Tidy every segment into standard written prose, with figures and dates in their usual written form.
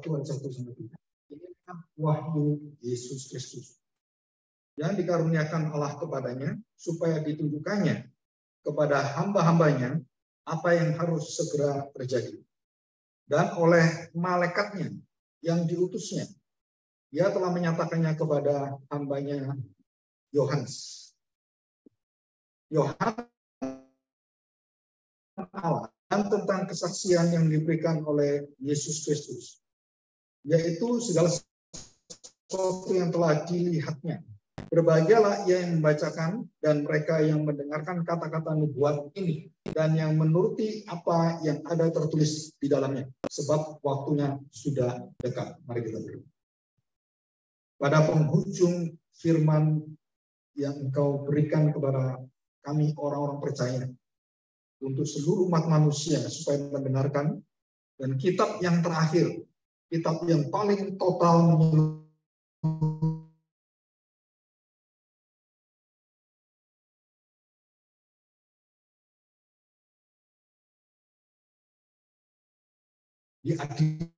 Tuhan 1:3. Ini wahyu Yesus Kristus yang dikaruniakan Allah kepadanya supaya ditunjukkannya kepada hamba-hambanya apa yang harus segera terjadi. Dan oleh malaikatnya yang diutusnya, dia telah menyatakannya kepada hambanya Yohanes. Yohanes Allah dan tentang kesaksian yang diberikan oleh Yesus Kristus, yaitu segala sesuatu yang telah dilihatnya. Berbahagialah ia yang membacakan dan mereka yang mendengarkan kata-kata nubuat ini dan yang menuruti apa yang ada tertulis di dalamnya, sebab waktunya sudah dekat. Mari kita berdoa. Pada penghujung firman yang Engkau berikan kepada kami orang-orang percaya untuk seluruh umat manusia supaya mendengarkan, dan kitab yang terakhir, kitab yang paling total diadili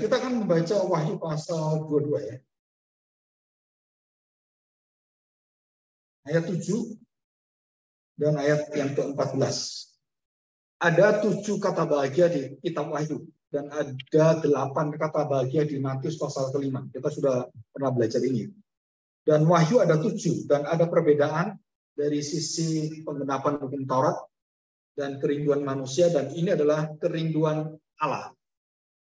Kita akan membaca Wahyu pasal 22 ya. Ayat 7 dan ayat yang ke-14. Ada 7 kata bahagia di kitab Wahyu dan ada 8 kata bahagia di Matius pasal ke-5. Kita sudah pernah belajar ini. Dan Wahyu ada 7 dan ada perbedaan dari sisi penggenapan hukum Taurat dan kerinduan manusia, dan ini adalah kerinduan Allah.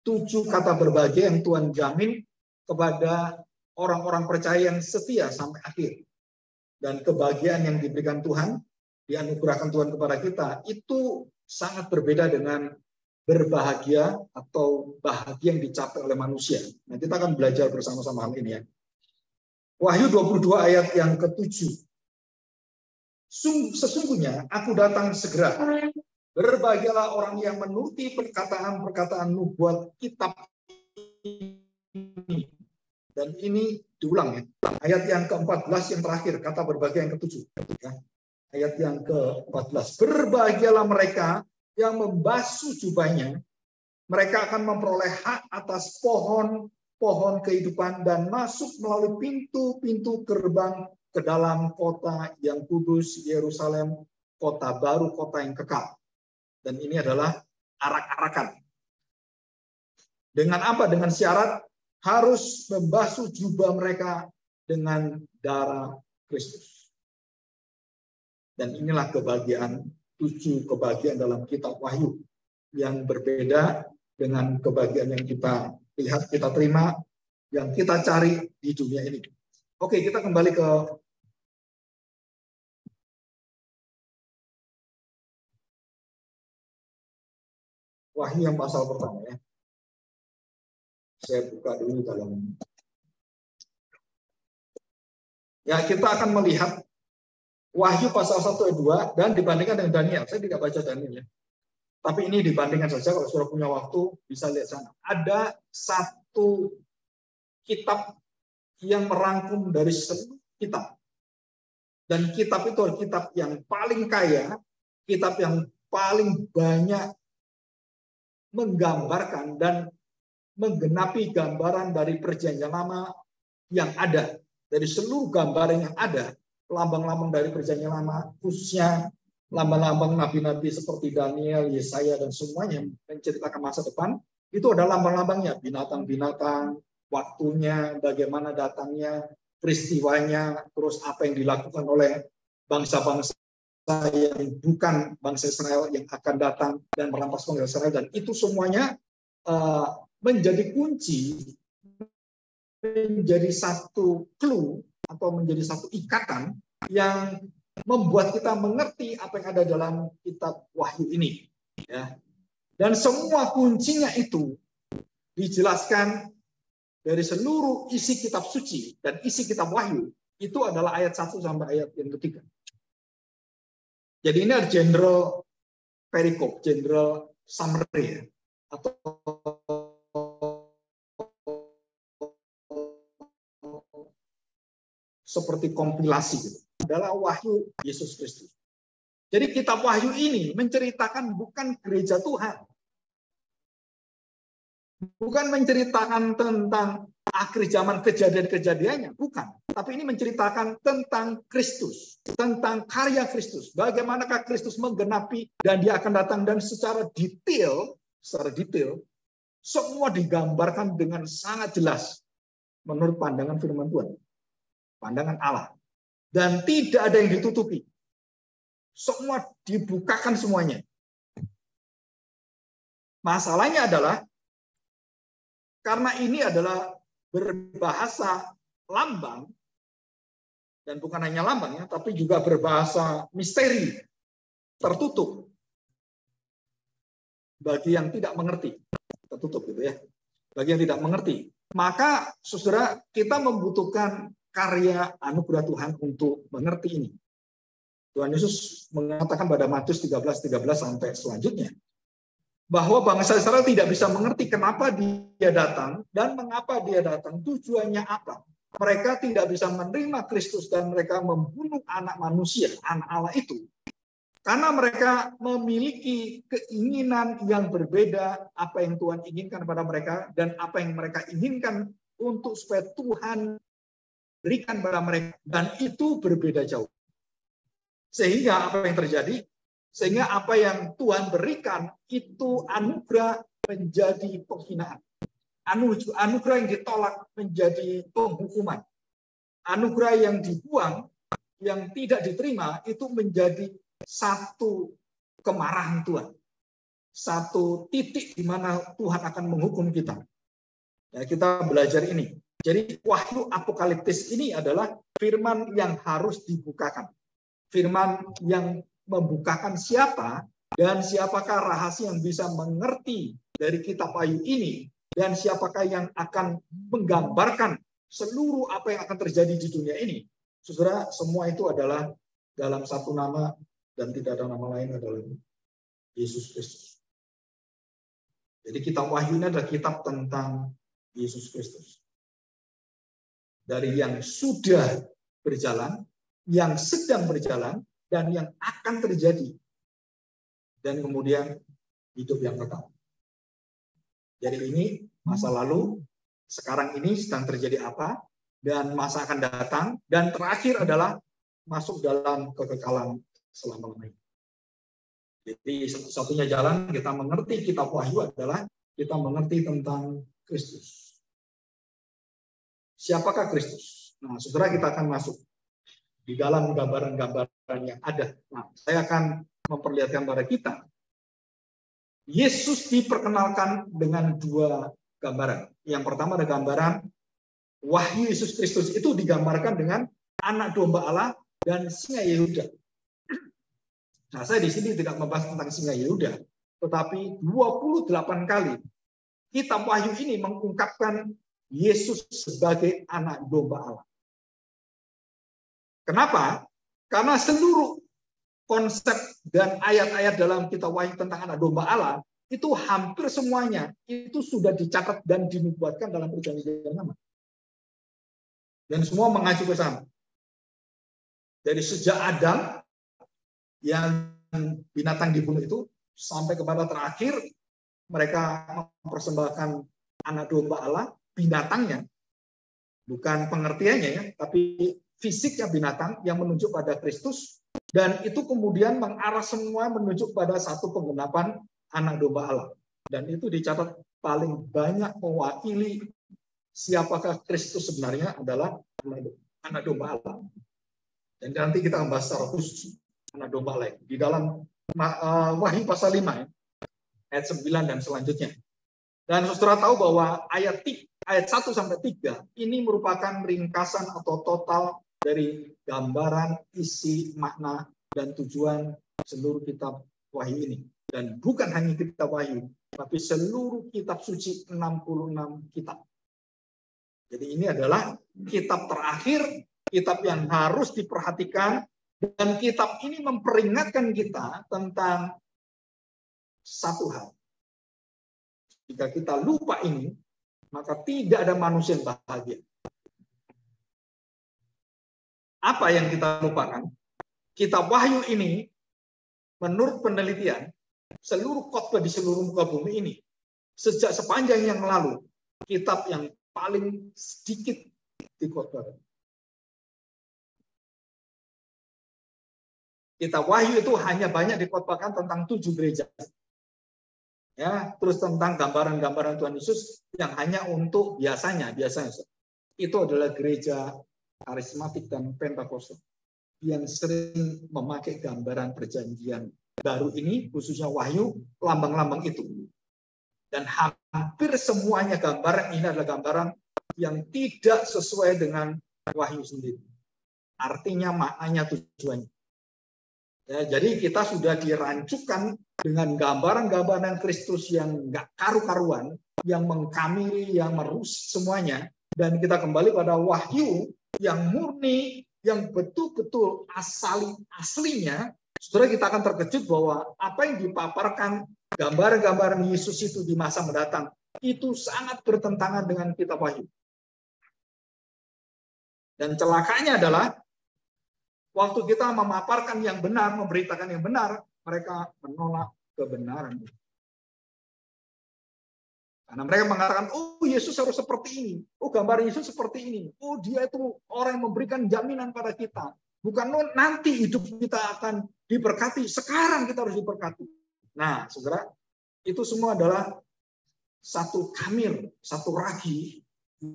7 kata berbahagia yang Tuhan jamin kepada orang-orang percaya yang setia sampai akhir. Dan kebahagiaan yang diberikan Tuhan, dianugerahkan Tuhan kepada kita, itu sangat berbeda dengan berbahagia atau bahagia yang dicapai oleh manusia. Nah, kita akan belajar bersama-sama hal ini ya. Wahyu 22 ayat yang ke-7. Sesungguhnya aku datang segera. Berbahagialah orang yang menuruti perkataan-perkataan nubuat kitab ini. Dan ini diulang ya. Ayat yang ke-14 yang terakhir, kata berbahagia yang ke-7. Ya. Ayat yang ke-14. Berbahagialah mereka yang membasuh jubahnya. Mereka akan memperoleh hak atas pohon kehidupan dan masuk melalui pintu-pintu gerbang ke dalam kota yang kudus, Yerusalem, kota baru, kota yang kekal. Dan ini adalah arak-arakan. Dengan apa? Dengan syarat harus membasuh jubah mereka dengan darah Kristus. Dan inilah kebahagiaan, 7 kebahagiaan dalam kitab Wahyu yang berbeda dengan kebahagiaan yang kita lihat, kita terima, yang kita cari di dunia ini. Oke, kita kembali ke Wahyu yang pasal pertama ya. Saya buka dulu dalam. Ya, kita akan melihat Wahyu pasal 1 ayat 2 dan dibandingkan dengan Daniel. Saya tidak baca Daniel ya. Tapi ini dibandingkan saja, kalau saudara punya waktu bisa lihat sana. Ada satu kitab yang merangkum dari seluruh kitab. Dan kitab itu adalah kitab yang paling kaya, kitab yang paling banyak menggambarkan dan menggenapi gambaran dari perjanjian lama yang ada. Dari seluruh gambaran yang ada, lambang-lambang dari perjanjian lama, khususnya lambang-lambang nabi-nabi seperti Daniel, Yesaya, dan semuanya menceritakan masa depan, itu adalah lambang-lambangnya, binatang-binatang, waktunya, bagaimana datangnya, peristiwanya, terus apa yang dilakukan oleh bangsa-bangsa yang bukan bangsa Israel yang akan datang dan merampas bangsa Israel, dan itu semuanya menjadi kunci, menjadi satu clue atau menjadi satu ikatan yang membuat kita mengerti apa yang ada dalam kitab Wahyu ini. Ya. Dan semua kuncinya itu dijelaskan dari seluruh isi kitab suci dan isi kitab Wahyu itu adalah ayat 1 sampai ayat yang ketiga. Jadi ini adalah general perikop, general summary, atau seperti kompilasi gitu. Adalah Wahyu Yesus Kristus. Jadi kitab Wahyu ini menceritakan bukan gereja Tuhan. Bukan menceritakan tentang akhir zaman kejadian-kejadiannya, bukan. Tapi ini menceritakan tentang Kristus, tentang karya Kristus. Bagaimanakah Kristus menggenapi dan dia akan datang, dan secara detail semua digambarkan dengan sangat jelas menurut pandangan firman Tuhan. Pandangan Allah. Dan tidak ada yang ditutupi. Semua dibukakan semuanya. Masalahnya adalah karena ini adalah berbahasa lambang, dan bukan hanya lambangnya, tapi juga berbahasa misteri, tertutup bagi yang tidak mengerti, tertutup gitu ya, bagi yang tidak mengerti. Maka saudara, kita membutuhkan karya anugerah Tuhan untuk mengerti ini. Tuhan Yesus mengatakan pada Matius 13 sampai selanjutnya, bahwa bangsa Israel tidak bisa mengerti kenapa dia datang dan mengapa dia datang, tujuannya apa. Mereka tidak bisa menerima Kristus dan mereka membunuh anak manusia, anak Allah itu. Karena mereka memiliki keinginan yang berbeda apa yang Tuhan inginkan pada mereka dan apa yang mereka inginkan untuk supaya Tuhan berikan pada mereka. Dan itu berbeda jauh. Sehingga apa yang terjadi? Sehingga apa yang Tuhan berikan itu anugerah menjadi penghinaan. Anugerah yang ditolak menjadi penghukuman. Anugerah yang dibuang, yang tidak diterima, itu menjadi satu kemarahan Tuhan. Satu titik di mana Tuhan akan menghukum kita. Ya, kita belajar ini. Jadi Wahyu apokaliptis ini adalah firman yang harus dibukakan. Firman yang membukakan siapa dan siapakah rahasia yang bisa mengerti dari kitab Wahyu ini, dan siapakah yang akan menggambarkan seluruh apa yang akan terjadi di dunia ini. Saudara, semua itu adalah dalam satu nama dan tidak ada nama lain, adalah Yesus Kristus. Jadi kitab Wahyu ini adalah kitab tentang Yesus Kristus. Dari yang sudah berjalan, yang sedang berjalan, dan yang akan terjadi. Dan kemudian hidup yang kekal. Jadi ini masa lalu, sekarang ini sedang terjadi apa, dan masa akan datang, dan terakhir adalah masuk dalam kekekalan selama-lamanya. Jadi satu-satunya jalan kita mengerti kitab Wahyu adalah kita mengerti tentang Kristus. Siapakah Kristus? Nah, saudara, kita akan masuk di dalam gambaran-gambaran yang ada. Nah, saya akan memperlihatkan pada kita. Yesus diperkenalkan dengan dua gambaran. Yang pertama ada gambaran Wahyu Yesus Kristus, itu digambarkan dengan anak domba Allah dan singa Yehuda. Nah, saya di sini tidak membahas tentang singa Yehuda, tetapi 28 kali kitab Wahyu ini mengungkapkan Yesus sebagai anak domba Allah. Kenapa? Karena seluruh konsep dan ayat-ayat dalam kitab Wahyu tentang anak domba Allah itu hampir semuanya itu sudah dicatat dan dinubuatkan dalam perjanjian lama. Dan semua mengacu ke sana. Dari sejak Adam yang binatang dibunuh itu sampai kepada terakhir mereka mempersembahkan anak domba Allah, binatangnya, bukan pengertiannya ya, tapi fisiknya binatang yang menunjuk pada Kristus, dan itu kemudian mengarah semua menuju pada satu penggenapan anak domba Allah. Dan itu dicatat paling banyak mewakili siapakah Kristus sebenarnya adalah anak domba Allah. Dan nanti kita membahas secara khusus anak domba Allah di dalam Wahyu pasal 5 ya, ayat 9 dan selanjutnya. Dan saudara tahu bahwa ayat 1 sampai 3 ini merupakan ringkasan atau total dari gambaran isi, makna, dan tujuan seluruh kitab Wahyu ini. Dan bukan hanya kitab Wahyu, tapi seluruh kitab suci 66 kitab. Jadi ini adalah kitab terakhir, kitab yang harus diperhatikan, dan kitab ini memperingatkan kita tentang satu hal. Jika kita lupa ini, maka tidak ada manusia yang bahagia. Apa yang kita lupakan? Kitab Wahyu ini, menurut penelitian, seluruh khotbah di seluruh muka bumi ini, sejak sepanjang yang lalu, kitab yang paling sedikit dikhotbahkan. Kitab Wahyu itu hanya banyak dikhotbahkan tentang 7 gereja. Ya, terus tentang gambaran-gambaran Tuhan Yesus yang hanya untuk biasanya itu adalah gereja karismatik dan Pentakosta yang sering memakai gambaran perjanjian baru ini, khususnya Wahyu, lambang-lambang itu. Dan hampir semuanya gambaran ini adalah gambaran yang tidak sesuai dengan Wahyu sendiri. Artinya, maknanya, tujuannya. Ya, jadi kita sudah dirancukan dengan gambaran-gambaran Kristus yang nggak karu-karuan, yang mengkamili, yang merusak semuanya, dan kita kembali pada Wahyu yang murni, yang betul-betul aslinya. Saudara, kita akan terkejut bahwa apa yang dipaparkan gambaran-gambaran Yesus itu di masa mendatang itu sangat bertentangan dengan kitab Wahyu. Dan celakanya adalah waktu kita memaparkan yang benar, memberitakan yang benar, mereka menolak kebenaran. Karena mereka mengatakan, oh Yesus harus seperti ini, oh gambar Yesus seperti ini, oh dia itu orang yang memberikan jaminan pada kita. Bukan nanti hidup kita akan diberkati, sekarang kita harus diberkati. Nah, saudara, itu semua adalah satu kamir, satu ragi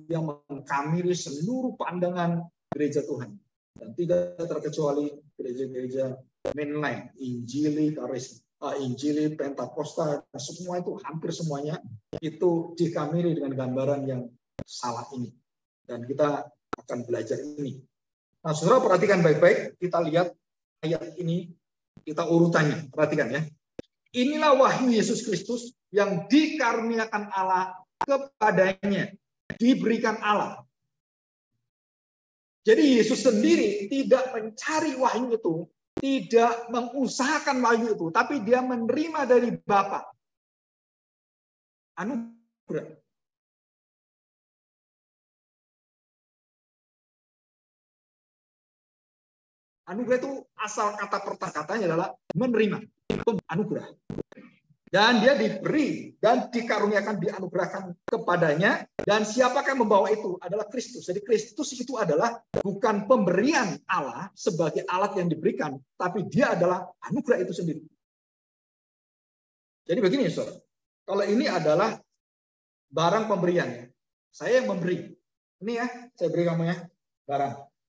yang mengkamiri seluruh pandangan gereja Tuhan. Dan tidak terkecuali gereja-gereja mainline, Injili, Injili, Pentakosta, semua itu hampir semuanya itu dikamiri dengan gambaran yang salah ini. Dan kita akan belajar ini. Nah, saudara perhatikan baik-baik, kita lihat ayat ini, kita urutannya, perhatikan ya. Inilah wahyu Yesus Kristus yang dikaruniakan Allah kepadanya, diberikan Allah. Jadi Yesus sendiri tidak mencari wahyu itu, tidak mengusahakan wahyu itu, tapi dia menerima dari Bapa. Anugerah. Anugerah itu asal kata perkataannya adalah menerima, anugerah. Dan dia diberi dan dikaruniakan, dianugerahkan kepadanya. Dan siapakah yang membawa itu? Adalah Kristus. Jadi Kristus itu adalah bukan pemberian Allah sebagai alat yang diberikan, tapi dia adalah anugerah itu sendiri. Jadi begini, saudara. Kalau ini adalah barang pemberian, saya yang memberi. Ini ya, saya beri kamu ya, barang.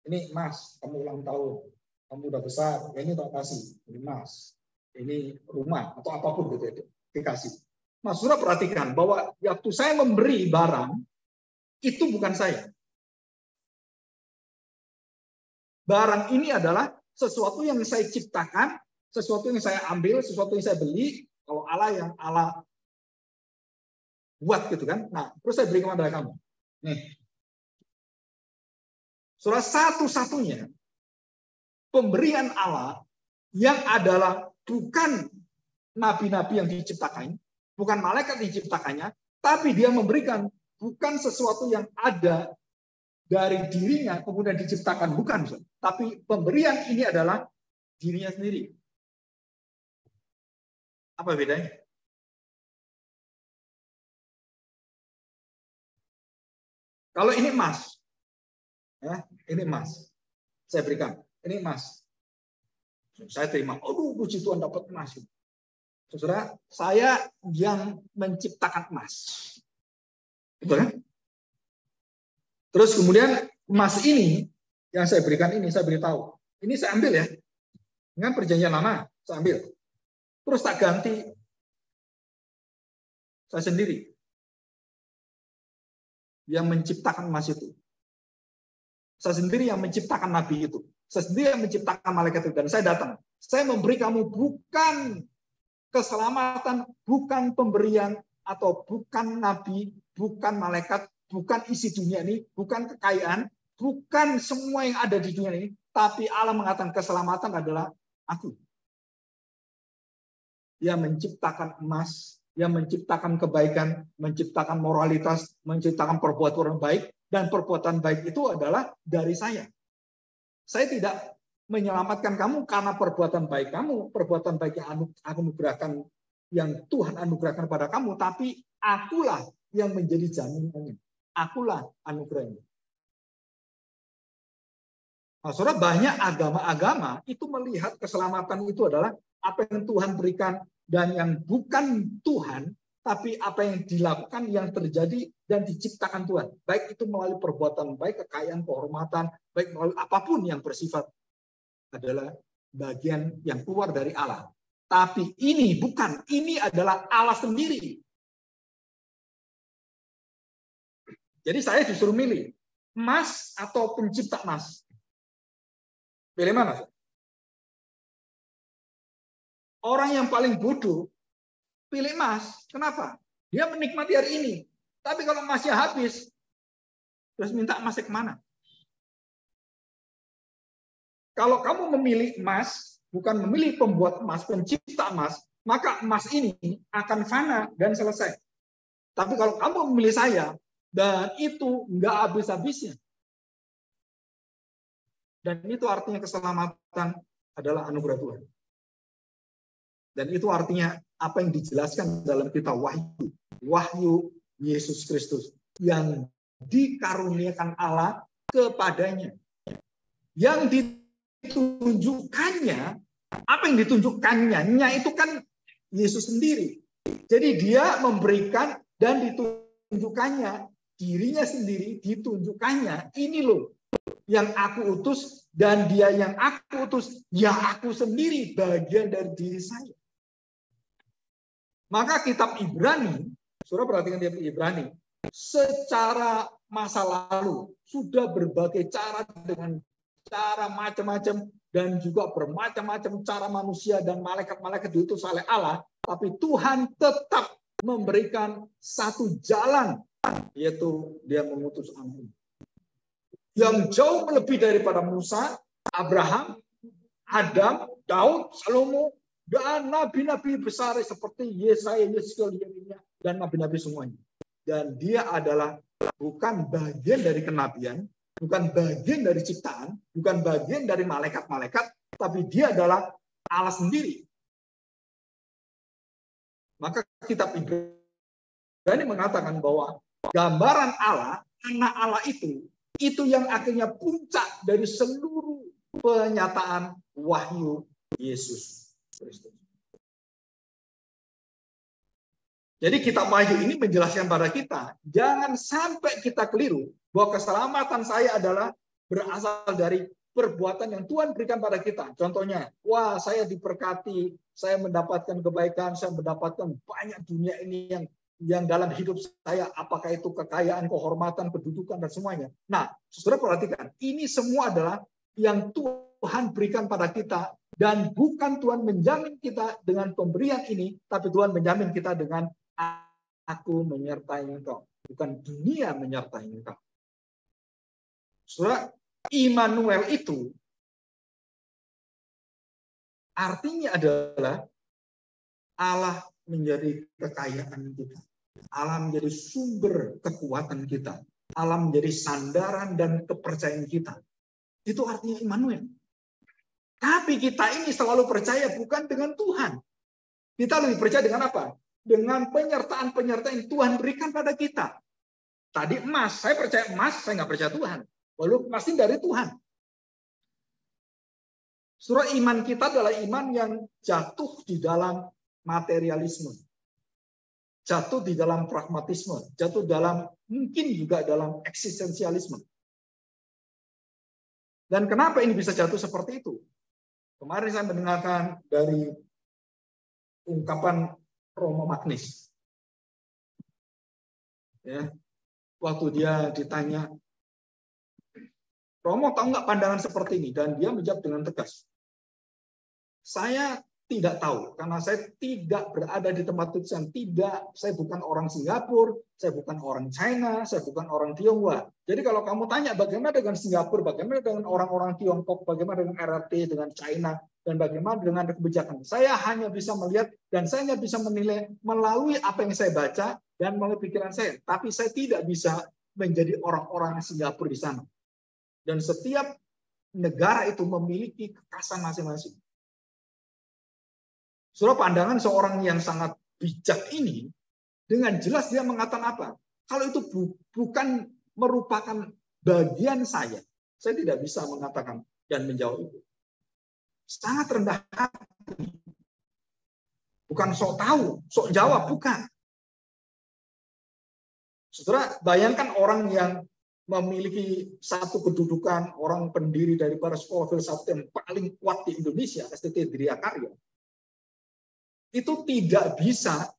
Ini Mas, kamu ulang tahun, kamu udah besar, ini tak kasih. Ini Mas. Ini rumah atau apapun gitu dikasih. Nah, saudara perhatikan bahwa waktu saya memberi barang itu bukan saya. Barang ini adalah sesuatu yang saya ciptakan, sesuatu yang saya ambil, sesuatu yang saya beli. Kalau Allah yang Allah buat gitu kan. Nah, terus saya beri kepada kamu. Nih. Saudara, satu-satunya pemberian Allah yang adalah bukan nabi-nabi yang diciptakan, bukan malaikat yang diciptakannya, tapi dia memberikan bukan sesuatu yang ada dari dirinya kemudian diciptakan, bukan. Tapi pemberian ini adalah dirinya sendiri. Apa bedanya? Kalau ini emas, ya, ini emas, saya berikan. Ini emas. Saya terima. Aduh, puji Tuhan dapat emas. Saudara, saya yang menciptakan emas. Betul kan? Terus kemudian emas ini yang saya berikan ini, saya beritahu. Ini saya ambil ya. Dengan perjanjian lama, saya ambil. Terus tak ganti saya sendiri yang menciptakan emas itu. Saya sendiri yang menciptakan nabi itu. Saya sendiri yang menciptakan malaikat itu. Dan saya datang. Saya memberi kamu bukan keselamatan, bukan pemberian, atau bukan nabi, bukan malaikat, bukan isi dunia ini, bukan kekayaan, bukan semua yang ada di dunia ini. Tapi Allah mengatakan keselamatan adalah aku. Yang menciptakan emas, yang menciptakan kebaikan, menciptakan moralitas, menciptakan perbuatan baik, dan perbuatan baik itu adalah dari saya. Saya tidak menyelamatkan kamu karena perbuatan baik kamu, perbuatan baik yang aku anugerahkan, yang Tuhan anugerahkan pada kamu, tapi akulah yang menjadi jaminannya. Akulah anugerahnya. Nah, saudara, banyak agama-agama itu melihat keselamatan itu adalah apa yang Tuhan berikan, dan yang bukan Tuhan, tapi apa yang dilakukan, yang terjadi dan diciptakan Tuhan. Baik itu melalui perbuatan baik, kekayaan, kehormatan, baik melalui apapun yang bersifat adalah bagian yang keluar dari Allah. Tapi ini bukan, ini adalah Allah sendiri. Jadi saya disuruh milih, emas atau pencipta emas. Pilih mana? Orang yang paling bodoh pilih emas. Kenapa? Dia menikmati hari ini. Tapi kalau emasnya habis, terus minta emasnya kemana? Kalau kamu memilih emas, bukan memilih pembuat emas, pencipta emas, maka emas ini akan fana dan selesai. Tapi kalau kamu memilih saya, dan itu nggak habis-habisnya. Dan itu artinya keselamatan adalah anugerah Tuhan. Dan itu artinya apa yang dijelaskan dalam kitab Wahyu. Wahyu Yesus Kristus yang dikaruniakan Allah kepadanya. Yang ditunjukkannya, apa yang ditunjukkannya? Nya itu kan Yesus sendiri. Jadi dia memberikan dan ditunjukkannya, dirinya sendiri ditunjukkannya. Ini loh yang aku utus, dan dia yang aku utus, ya aku sendiri, bagian dari diri saya. Maka kitab Ibrani, saudara perhatikan kitab Ibrani, secara masa lalu sudah berbagai cara, dengan cara macam-macam, dan juga bermacam-macam cara manusia dan malaikat-malaikat diutus oleh Allah, tapi Tuhan tetap memberikan satu jalan, yaitu dia mengutus Anak yang jauh lebih daripada Musa, Abraham, Adam, Daud, Salomo, dan nabi-nabi besar seperti Yesaya, Yeskiel, Yeremia, dan nabi-nabi semuanya. Dan dia adalah bukan bagian dari kenabian, bukan bagian dari ciptaan, bukan bagian dari malaikat-malaikat, tapi dia adalah Allah sendiri. Maka kitab Ibrani mengatakan bahwa gambaran Allah, anak Allah itu yang akhirnya puncak dari seluruh penyataan wahyu Yesus Kristus. Jadi kitab Wahyu ini menjelaskan pada kita, jangan sampai kita keliru bahwa keselamatan saya adalah berasal dari perbuatan yang Tuhan berikan pada kita. Contohnya, wah saya diberkati, saya mendapatkan kebaikan, saya mendapatkan banyak dunia ini yang dalam hidup saya, apakah itu kekayaan, kehormatan, kedudukan, dan semuanya. Nah, saudara perhatikan, ini semua adalah yang Tuhan berikan pada kita, dan bukan Tuhan menjamin kita dengan pemberian ini, tapi Tuhan menjamin kita dengan aku menyertai engkau. Bukan dunia menyertai engkau. Saudara, Immanuel itu Artinya adalah Allah menjadi kekayaan kita. Allah menjadi sumber kekuatan kita. Allah menjadi sandaran dan kepercayaan kita. Itu artinya Immanuel. Tapi kita ini selalu percaya bukan dengan Tuhan. Kita lebih percaya dengan apa? Dengan penyertaan-penyertaan yang Tuhan berikan pada kita. Tadi emas, saya percaya emas, saya nggak percaya Tuhan. Walaupun pasti dari Tuhan. Surah iman kita adalah iman yang jatuh di dalam materialisme. Jatuh di dalam pragmatisme. Jatuh dalam, mungkin juga dalam eksistensialisme. Dan kenapa ini bisa jatuh seperti itu? Kemarin saya mendengarkan dari ungkapan Romo Magnis. Ya, waktu dia ditanya, Romo tahu nggak pandangan seperti ini? Dan dia menjawab dengan tegas. Saya tidak tahu, karena saya tidak berada di tempat tujuan. Tidak, saya bukan orang Singapura, saya bukan orang China, saya bukan orang Tionghoa. Jadi kalau kamu tanya bagaimana dengan Singapura, bagaimana dengan orang-orang Tiongkok, bagaimana dengan RRT, dengan China, dan bagaimana dengan kebijakan. Saya hanya bisa melihat dan saya hanya bisa menilai melalui apa yang saya baca dan melalui pikiran saya. Tapi saya tidak bisa menjadi orang-orang Singapura di sana. Dan setiap negara itu memiliki kekhasan masing-masing. Surah pandangan seorang yang sangat bijak ini, dengan jelas dia mengatakan apa? Kalau itu bukan merupakan bagian saya tidak bisa mengatakan dan menjawab itu. Sangat rendah hati. Bukan sok tahu, sok jawab, bukan. Saudara, bayangkan orang yang memiliki satu kedudukan, orang pendiri dari para sekolah filsafat yang paling kuat di Indonesia, STT Driakarya, itu tidak bisa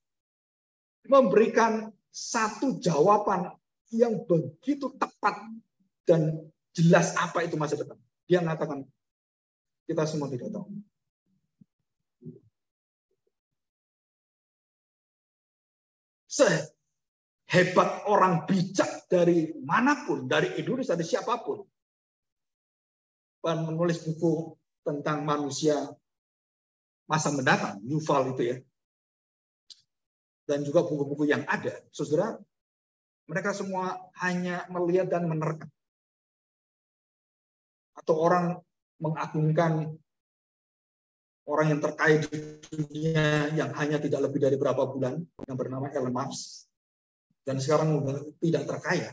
memberikan satu jawaban yang begitu tepat dan jelas apa itu masa depan. Dia mengatakan, kita semua tidak tahu. Sehebat orang bijak dari manapun, dari Indonesia, dari siapapun, menulis buku tentang manusia masa mendatang, Yuval itu ya, dan juga buku-buku yang ada, saudara, mereka semua hanya melihat dan menerka. Atau orang mengagungkan orang yang terkaya di dunia yang hanya tidak lebih dari berapa bulan, yang bernama Elon Musk, dan sekarang tidak terkaya,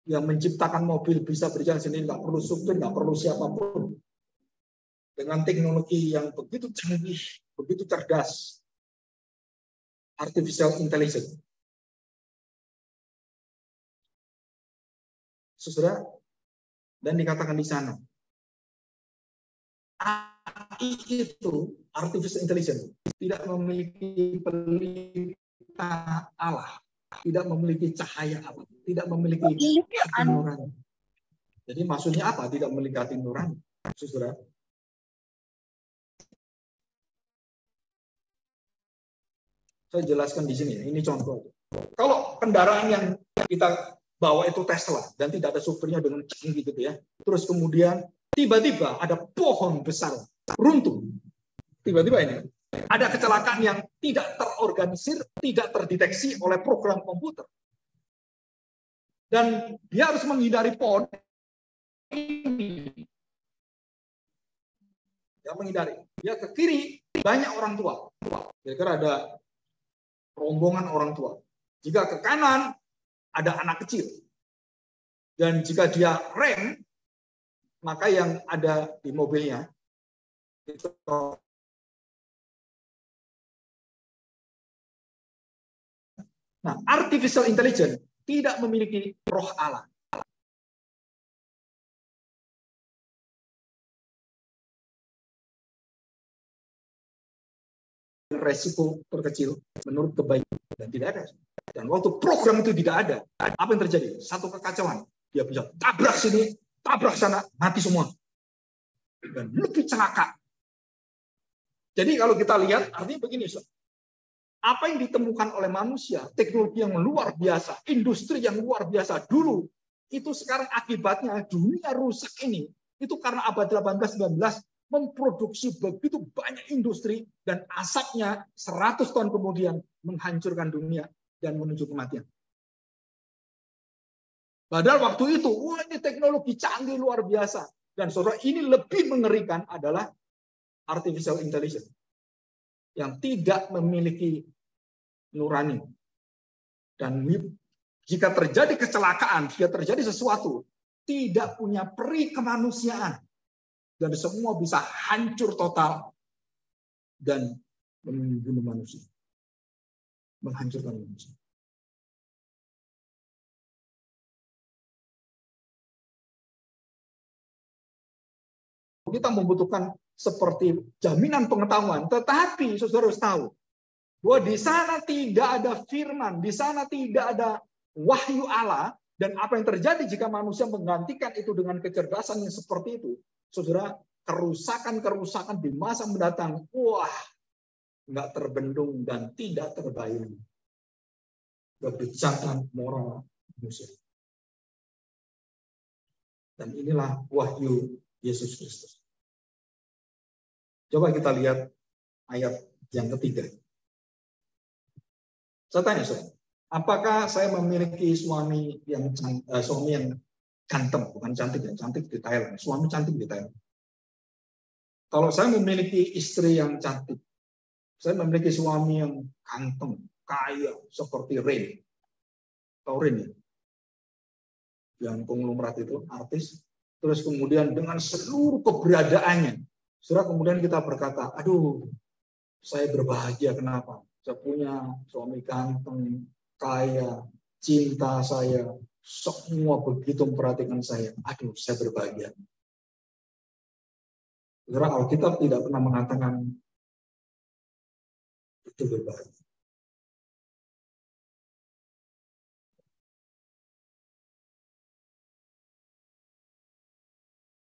yang menciptakan mobil bisa berjalan sendiri, nggak perlu supir, nggak perlu siapapun, dengan teknologi yang begitu canggih, begitu cerdas, artificial intelligence. Saudara, dan dikatakan di sana, AI itu, artificial intelligence, tidak memiliki pelita Allah, tidak memiliki cahaya Allah, tidak memiliki hati nurani. Jadi maksudnya apa? Tidak memiliki hati nurani, saudara. Saya jelaskan di sini, ini contoh. Kalau kendaraan yang kita bawa itu Tesla dan tidak ada supirnya dengan canggih gitu ya, terus kemudian tiba-tiba ada pohon besar runtuh, tiba-tiba ini ada kecelakaan yang tidak terorganisir, tidak terdeteksi oleh program komputer, dan dia harus menghindari pohon ini. Dia menghindari, dia ke kiri banyak orang tua, kira-kira ada rombongan orang tua. Jika ke kanan, ada anak kecil. Dan jika dia rem, maka yang ada di mobilnya itu nah, artificial intelligence tidak memiliki roh Allah. Resiko terkecil menurut kebaikan dan tidak ada. Dan waktu program itu tidak ada, apa yang terjadi? Satu kekacauan. Dia bisa tabrak sini, tabrak sana, mati semua. Dan lebih celaka. Jadi kalau kita lihat, artinya begini, apa yang ditemukan oleh manusia, teknologi yang luar biasa, industri yang luar biasa dulu, itu sekarang akibatnya dunia rusak ini, itu karena abad 18-19 memproduksi begitu banyak industri, dan asapnya 100 tahun kemudian menghancurkan dunia dan menuju kematian. Padahal waktu itu, wah ini teknologi canggih luar biasa. Dan saudara, ini lebih mengerikan adalah artificial intelligence yang tidak memiliki nurani. Dan jika terjadi kecelakaan, jika terjadi sesuatu, tidak punya peri kemanusiaan. Dan semua bisa hancur total dan membunuh manusia. Menghancurkan manusia. Kita membutuhkan seperti jaminan pengetahuan, tetapi saudara harus tahu bahwa di sana tidak ada firman, di sana tidak ada wahyu Allah, dan apa yang terjadi jika manusia menggantikan itu dengan kecerdasan yang seperti itu, saudara, kerusakan-kerusakan di masa mendatang, wah, nggak terbendung dan tidak terbayang. Kebijakan moral manusia. Dan inilah wahyu Yesus Kristus. Coba kita lihat ayat yang ketiga. Saya tanya, saudara, apakah saya memiliki suami yang ganteng, bukan cantik ya, cantik di Thailand, suami cantik di Thailand. Kalau saya memiliki istri yang cantik, saya memiliki suami yang ganteng, kaya, seperti Rain. Tahu Rain ya? Yang konglomerat itu, artis. Terus kemudian dengan seluruh keberadaannya, saudara, kemudian kita berkata, aduh, saya berbahagia, kenapa? Saya punya suami ganteng, kaya, cinta saya, semua begitu memperhatikan saya. Aduh, saya berbahagia. Saudara, Alkitab tidak pernah mengatakan itu berbahagia.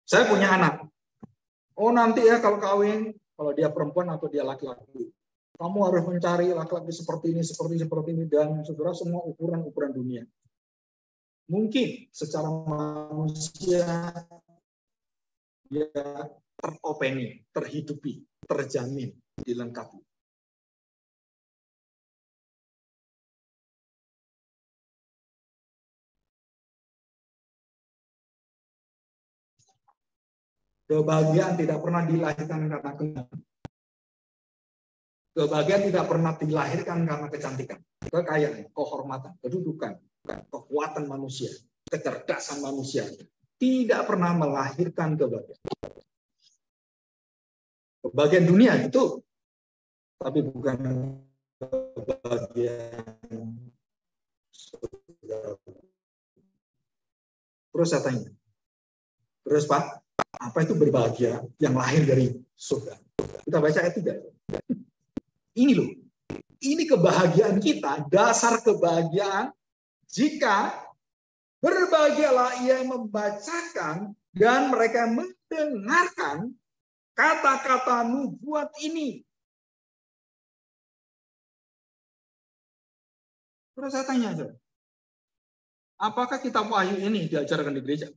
Saya punya anak. Oh, nanti ya kalau kawin, kalau dia perempuan atau dia laki-laki, kamu harus mencari laki-laki seperti ini, dan saudara, semua ukuran-ukuran dunia. Mungkin secara manusia dia teropeni, terhidupi, terjamin, dilengkapi. Kebahagiaan tidak pernah dilahirkan karena kecantikan. Kebahagiaan tidak pernah dilahirkan karena kecantikan. Kekayaan, kehormatan, kedudukan, kekuatan manusia, kecerdasan manusia tidak pernah melahirkan kebahagiaan. Kebahagiaan dunia itu, tapi bukan kebahagiaan. Terus saya tanya, terus Pak, apa itu berbahagia yang lahir dari surga? Kita baca ayat 3. Ini loh, ini kebahagiaan kita, dasar kebahagiaan jika berbahagialah ia yang membacakan dan mereka mendengarkan kata-kata nubuat ini. Terus saya tanya, apakah kitab Wahyu ini diajarkan di gereja?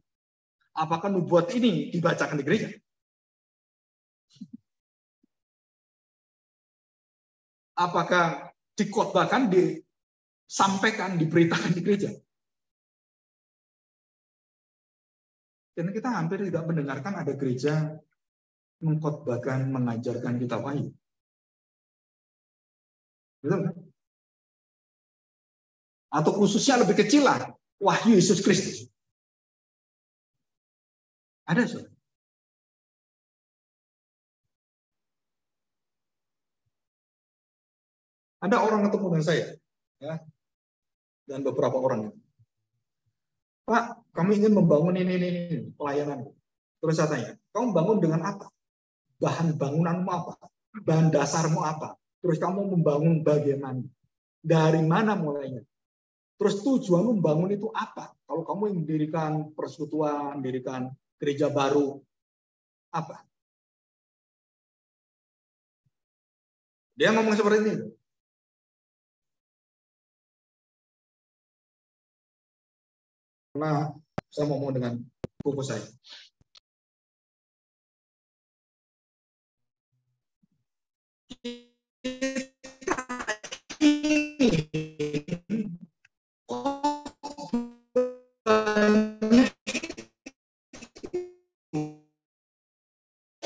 Apakah nubuat ini dibacakan di gereja? Apakah dikhotbahkan, disampaikan, diberitakan di gereja? Karena kita hampir tidak mendengarkan ada gereja mengkhotbahkan, mengajarkan kitab Wahyu. Betul kan? Atau khususnya lebih kecil lah, Wahyu Yesus Kristus. Ada, saudara. Ada orang ketemu dengan saya, ya, dan beberapa orang. Pak, kami ingin membangun ini pelayanan. Terus saya tanya, kamu bangun dengan apa? Bahan bangunanmu apa? Bahan dasarmu apa? Terus kamu membangun bagaimana? Dari mana mulainya? Terus tujuanmu membangun itu apa? Kalau kamu yang mendirikan persekutuan, mendirikan gereja baru, apa? Dia ngomong seperti ini. Karena saya ngomong dengan buku saya.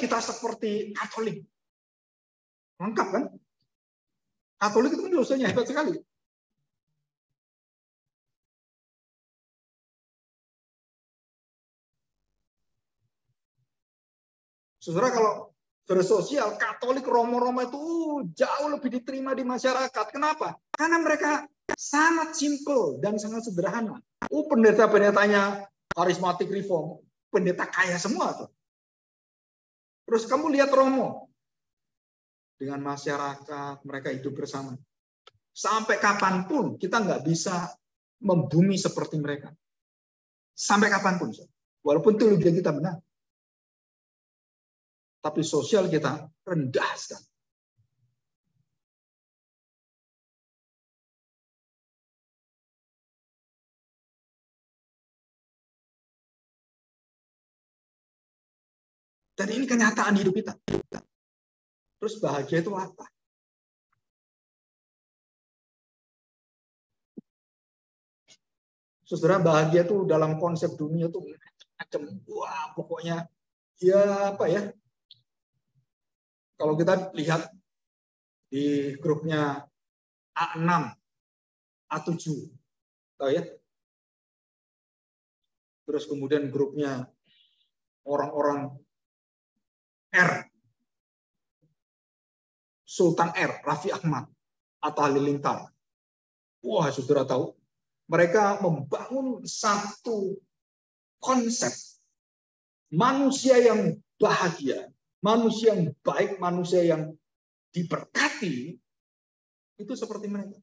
Kita seperti Katolik. Lengkap kan? Katolik itu kan dosanya hebat sekali. Saudara, kalau bersosial, Katolik Romo-Romo itu jauh lebih diterima di masyarakat. Kenapa? Karena mereka sangat simple dan sangat sederhana. Pendeta-pendetanya karismatik reform, pendeta kaya semua tuh. Terus kamu lihat Romo, dengan masyarakat, mereka hidup bersama. Sampai kapanpun kita nggak bisa membumi seperti mereka. Sampai kapanpun. Walaupun teologi kita benar. Tapi sosial kita rendah sekali. Dan ini kenyataan hidup kita. Terus bahagia itu apa? Saudara, bahagia itu dalam konsep dunia itu macam, wah pokoknya ya apa ya? Kalau kita lihat di grupnya A6, A7, tahu ya? Terus kemudian grupnya orang-orang R, Sultan R, Raffi Ahmad, Atta Halilintar. Wah, saudara tahu, mereka membangun satu konsep manusia yang bahagia, manusia yang baik, manusia yang diberkati, itu seperti mereka.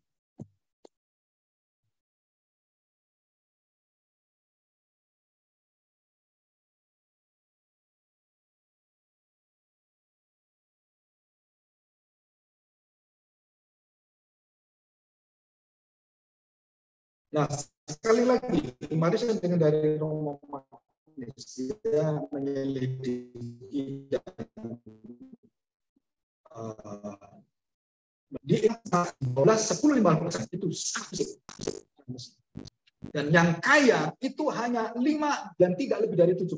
Nah, sekali lagi, mari saya dengar dari Romo Magnis, dia menyelidiki di 10-15% itu sangat. Dan yang kaya itu hanya 5 dan tidak lebih dari 7%,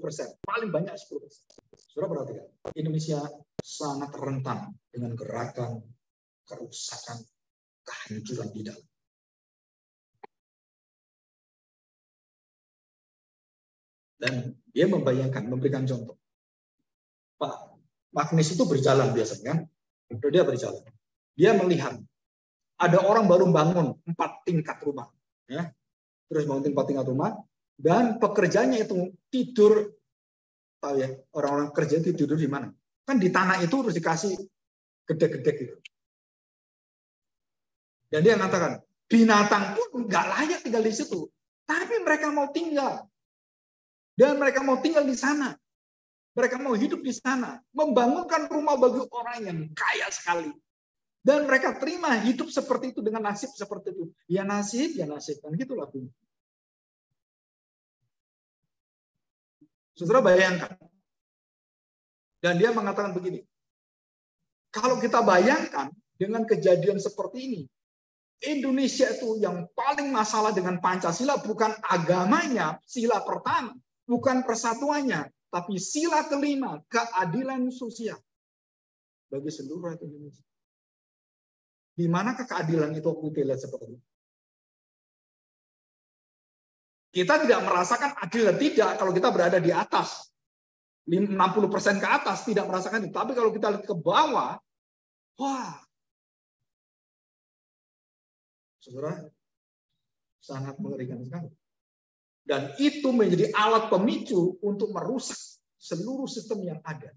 paling banyak 10%. Saudara perhatikan, Indonesia sangat rentan dengan gerakan kerusakan, kehancuran di dalam. Dan dia membayangkan, memberikan contoh. Pak Magnis itu berjalan biasanya, dia berjalan. Dia melihat ada orang baru bangun 4 tingkat rumah, ya, terus bangun 4 tingkat rumah, dan pekerjanya itu tidur, tahu ya, orang-orang kerja itu tidur di mana? Kan di tanah itu terus dikasih gedek-gedek gitu. Dan dia mengatakan, binatang pun nggak layak tinggal di situ, tapi mereka mau tinggal. Dan mereka mau tinggal di sana. Mereka mau hidup di sana. Membangunkan rumah bagi orang yang kaya sekali. Dan mereka terima hidup seperti itu dengan nasib seperti itu. Ya nasib, ya nasib. Dan gitu lagunya. Saudara bayangkan. Dan dia mengatakan begini. Kalau kita bayangkan dengan kejadian seperti ini. Indonesia itu yang paling masalah dengan Pancasila bukan agamanya, sila pertama. Bukan persatuannya, tapi sila kelima, keadilan sosial bagi seluruh rakyat Indonesia. Di manakah keadilan itu kita lihat seperti itu? Kita tidak merasakan adil, tidak kalau kita berada di atas. 60% ke atas tidak merasakan itu. Tapi kalau kita lihat ke bawah, wah. Saudara, sangat mengerikan sekali. Dan itu menjadi alat pemicu untuk merusak seluruh sistem yang ada.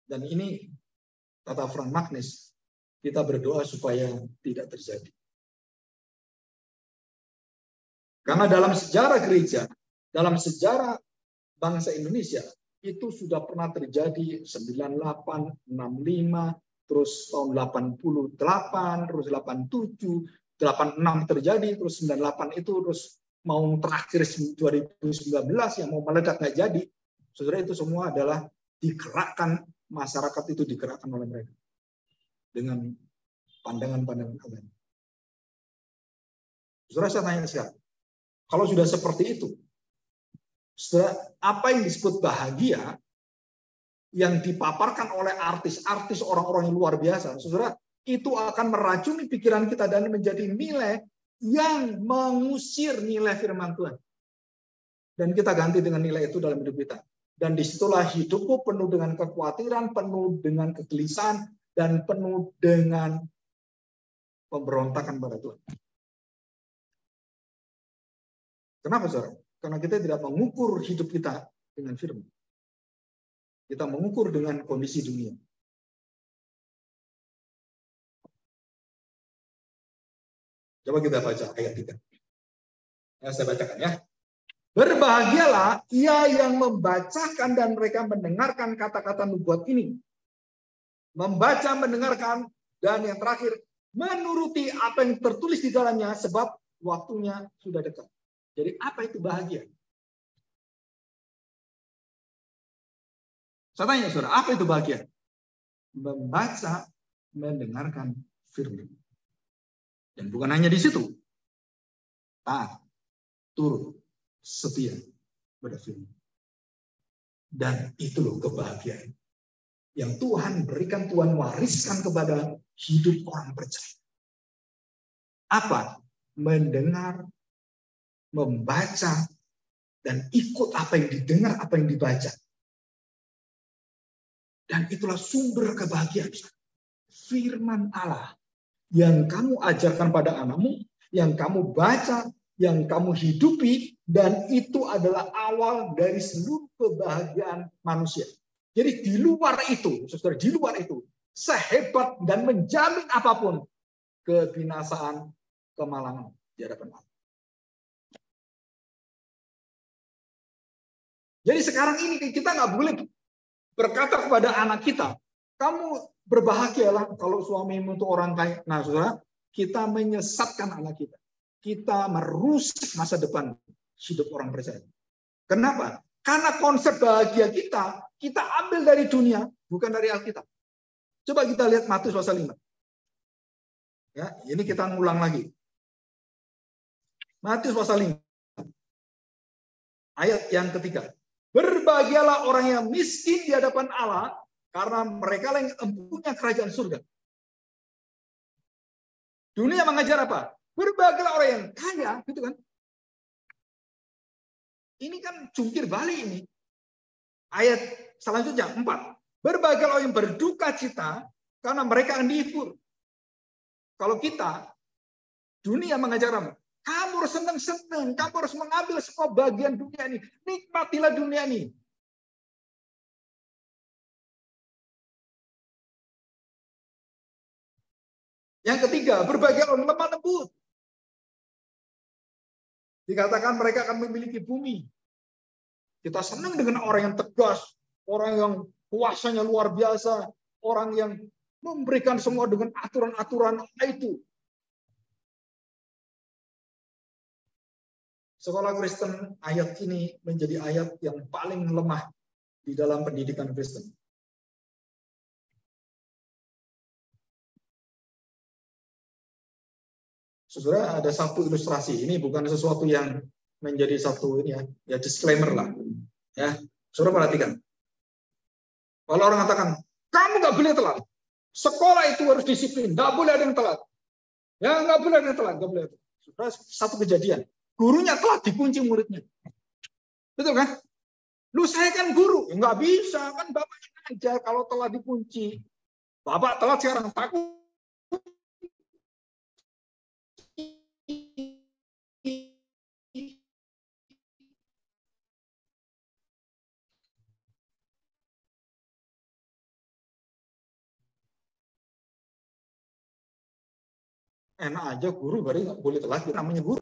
Dan ini, kata Frank Magnis, kita berdoa supaya tidak terjadi. Karena dalam sejarah gereja, dalam sejarah bangsa Indonesia, itu sudah pernah terjadi 98, 65, terus tahun 88, terus 87, 86 terjadi, terus 98 itu terus mau terakhir 2019 yang mau meledak nggak jadi. Saudara, itu semua adalah digerakkan, masyarakat itu digerakkan oleh mereka. dengan pandangan-pandangan agama. Saudara, saya tanya sekarang, kalau sudah seperti itu, saudara, apa yang disebut bahagia yang dipaparkan oleh artis-artis, orang-orang yang luar biasa, saudara, itu akan meracuni pikiran kita dan menjadi nilai yang mengusir nilai firman Tuhan. Dan kita ganti dengan nilai itu dalam hidup kita. Dan disitulah hidupku penuh dengan kekhawatiran, penuh dengan kegelisahan, dan penuh dengan pemberontakan pada Tuhan. Kenapa, saudara? Karena kita tidak mengukur hidup kita dengan firman. Kita mengukur dengan kondisi dunia. Coba kita baca ayat 3. Ya, saya bacakan ya. Berbahagialah ia yang membacakan dan mereka mendengarkan kata-kata nubuat ini. Membaca, mendengarkan, dan yang terakhir, menuruti apa yang tertulis di dalamnya sebab waktunya sudah dekat. Jadi apa itu bahagia? Saya tanya, saudara, apa itu bahagia? Membaca, mendengarkan firman. Dan bukan hanya di situ. Taat, turut, setia pada firman. Dan itu loh kebahagiaan yang Tuhan berikan, Tuhan wariskan kepada hidup orang percaya. Apa? Mendengar, membaca, dan ikut apa yang didengar, apa yang dibaca. Dan itulah sumber kebahagiaan. Firman Allah yang kamu ajarkan pada anakmu, yang kamu baca, yang kamu hidupi, dan itu adalah awal dari seluruh kebahagiaan manusia. Jadi di luar itu, saudara, di luar itu, sehebat dan menjamin apapun, kebinasaan, kemalangan di hadapan Allah. Jadi sekarang ini kita nggak boleh berkata kepada anak kita, kamu berbahagialah kalau suamimu itu orang kaya. Nah, saudara, kita menyesatkan anak kita. Kita merusak masa depan hidup orang percaya. Kenapa? Karena konsep bahagia kita ambil dari dunia, bukan dari Alkitab. Coba kita lihat Matius pasal 5. Ya, ini kita ngulang lagi. Matius pasal 5. Ayat yang ketiga. Berbahagialah orang yang miskin di hadapan Allah, karena mereka yang empunya kerajaan surga. Dunia mengajar apa? Berbahagialah orang yang kaya, gitu kan? Ini kan jungkir balik ini. Ayat selanjutnya 4. Berbahagialah orang yang berduka cita, karena mereka akan dihibur. Kalau kita, dunia mengajar apa? Kamu harus senang-senang, kamu harus mengambil semua bagian dunia ini. Nikmatilah dunia ini. Yang ketiga, berbagai orang lemah lembut. Dikatakan mereka akan memiliki bumi. Kita senang dengan orang yang tegas, orang yang kuasanya luar biasa, orang yang memberikan semua dengan aturan-aturan itu. Sekolah Kristen, ayat ini menjadi ayat yang paling lemah di dalam pendidikan Kristen. Saudara, ada satu ilustrasi. Ini bukan sesuatu yang menjadi satu ya disclaimer lah. Ya, saudara perhatikan. Kalau orang katakan, kamu nggak boleh telat. Sekolah itu harus disiplin, nggak boleh ada yang telat. Ya, nggak boleh ada yang telat, nggak boleh. Saudara, satu kejadian. Gurunya telat dikunci muridnya. Betul kan? Lu saya kan guru. Ya, nggak bisa. Kan bapaknya aja kalau telat dikunci. Bapak telat sekarang. Takut. Enak aja guru berarti nggak boleh telat, namanya guru.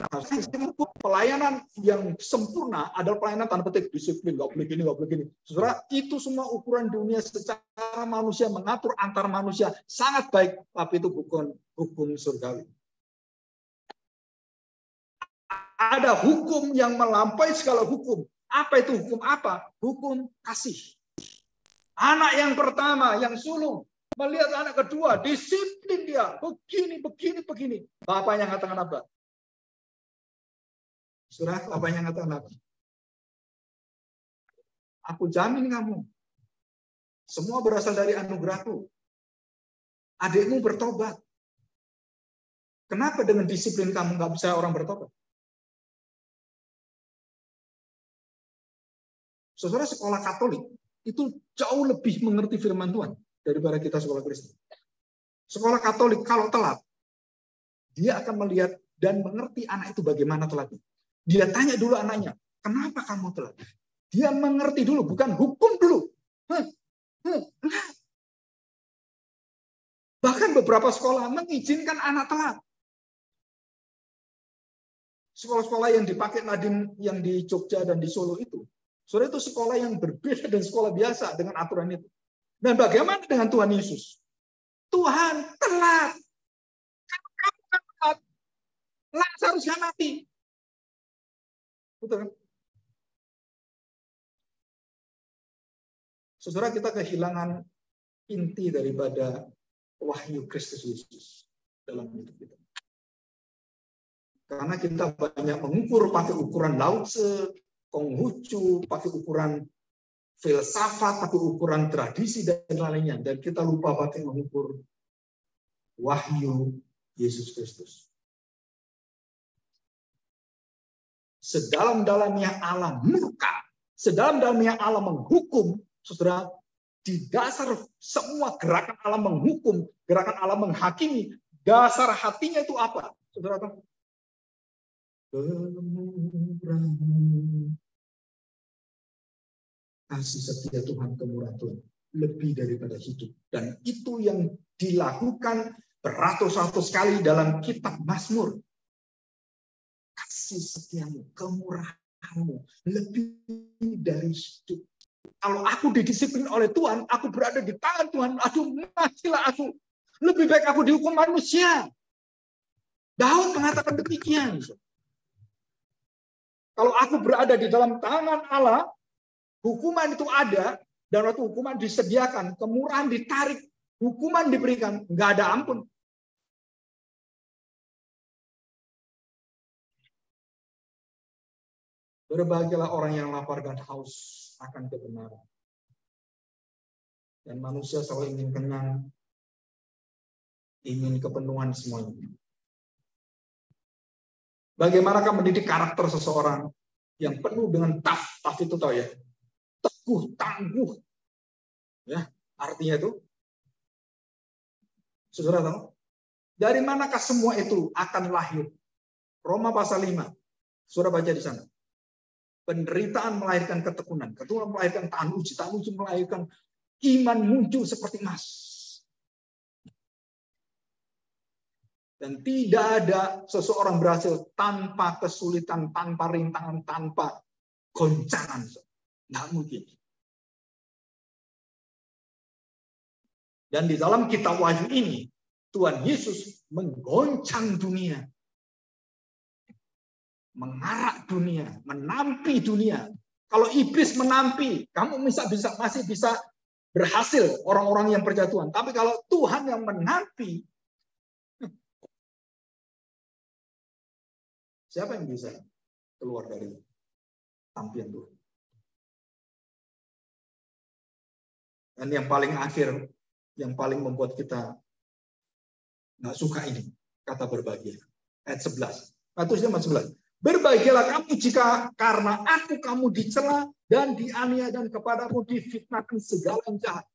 Pelayanan yang sempurna adalah pelayanan tanda petik disiplin, nggak boleh gini, nggak boleh gini. Saudara, itu semua ukuran dunia secara manusia mengatur antar manusia sangat baik, tapi itu bukan hukum surgawi. Ada hukum yang melampaui segala hukum. Apa itu hukum apa? Hukum kasih. Anak yang pertama, yang sulung, Melihat anak kedua, disiplin dia. Begini. Bapaknya ngatakan apa? Saudara, bapaknya ngatakan apa? Aku jamin kamu. Semua berasal dari anugerahku. Adikmu bertobat. Kenapa dengan disiplin kamu nggak bisa orang bertobat? Saudara, sekolah Katolik itu jauh lebih mengerti firman Tuhan daripada kita sekolah Kristen. Sekolah Katolik kalau telat, dia akan melihat dan mengerti anak itu bagaimana telatnya. Dia tanya dulu anaknya, kenapa kamu telat? Dia mengerti dulu, bukan hukum dulu. Bahkan beberapa sekolah mengizinkan anak telat. Sekolah-sekolah yang dipakai Nadine yang di Jogja dan di Solo itu, saudara, itu sekolah yang berbeda dengan sekolah biasa dengan aturan itu. Dan bagaimana dengan Tuhan Yesus? Tuhan telat. Kalau kamu telat, Lazarus mati. Betul kan? Saudara, kita kehilangan inti daripada wahyu Kristus Yesus dalam hidup kita. Karena kita banyak mengukur pakai ukuran Lao-tse, Konghucu, pakai ukuran filsafat, pakai ukuran tradisi dan lainnya. Dan kita lupa pakai mengukur wahyu Yesus Kristus. Sedalam-dalamnya Allah murka, sedalam-dalamnya Allah menghukum, saudara, di dasar semua gerakan Allah menghukum, gerakan Allah menghakimi, dasar hatinya itu apa? Saudara tahu? Kemurahan. Kasih setia Tuhan, kemurahan Tuhan lebih daripada hidup. Dan itu yang dilakukan beratus-ratus kali dalam kitab Mazmur. Kasih setiamu, kemurahanmu lebih dari hidup. Kalau aku didisiplin oleh Tuhan, aku berada di tangan Tuhan. Aduh, matilah aku. Lebih baik aku dihukum manusia. Daud mengatakan demikian. Kalau aku berada di dalam tangan Allah, hukuman itu ada, dan waktu hukuman disediakan, kemurahan ditarik, hukuman diberikan, nggak ada ampun. Berbahagialah orang yang lapar dan haus akan kebenaran. Dan manusia selalu ingin kenyang, ingin kepenuhan semuanya. Bagaimanakah mendidik karakter seseorang yang penuh dengan taf itu tahu ya, teguh, tangguh, ya artinya itu, saudara tahu, dari manakah semua itu akan lahir? Roma pasal 5, saudara baca di sana. Penderitaan melahirkan ketekunan, ketekunan melahirkan tahan uji melahirkan iman muncul seperti emas. Dan tidak ada seseorang berhasil tanpa kesulitan, tanpa rintangan, tanpa goncangan. Nggak mungkin. Dan di dalam kitab Wahyu ini, Tuhan Yesus menggoncang dunia. Mengarak dunia, menampi dunia. Kalau iblis menampi, kamu masih bisa berhasil orang-orang yang percaya Tuhan. Tapi kalau Tuhan yang menampi, siapa yang bisa keluar dari tampian Tuhan? Dan yang paling akhir, yang paling membuat kita nggak suka ini, kata berbahagia. Ayat 11. Ayat 11. Berbahagialah kamu jika karena aku kamu dicela dan dianiaya dan kepadamu difitnahkan segala yang jahat.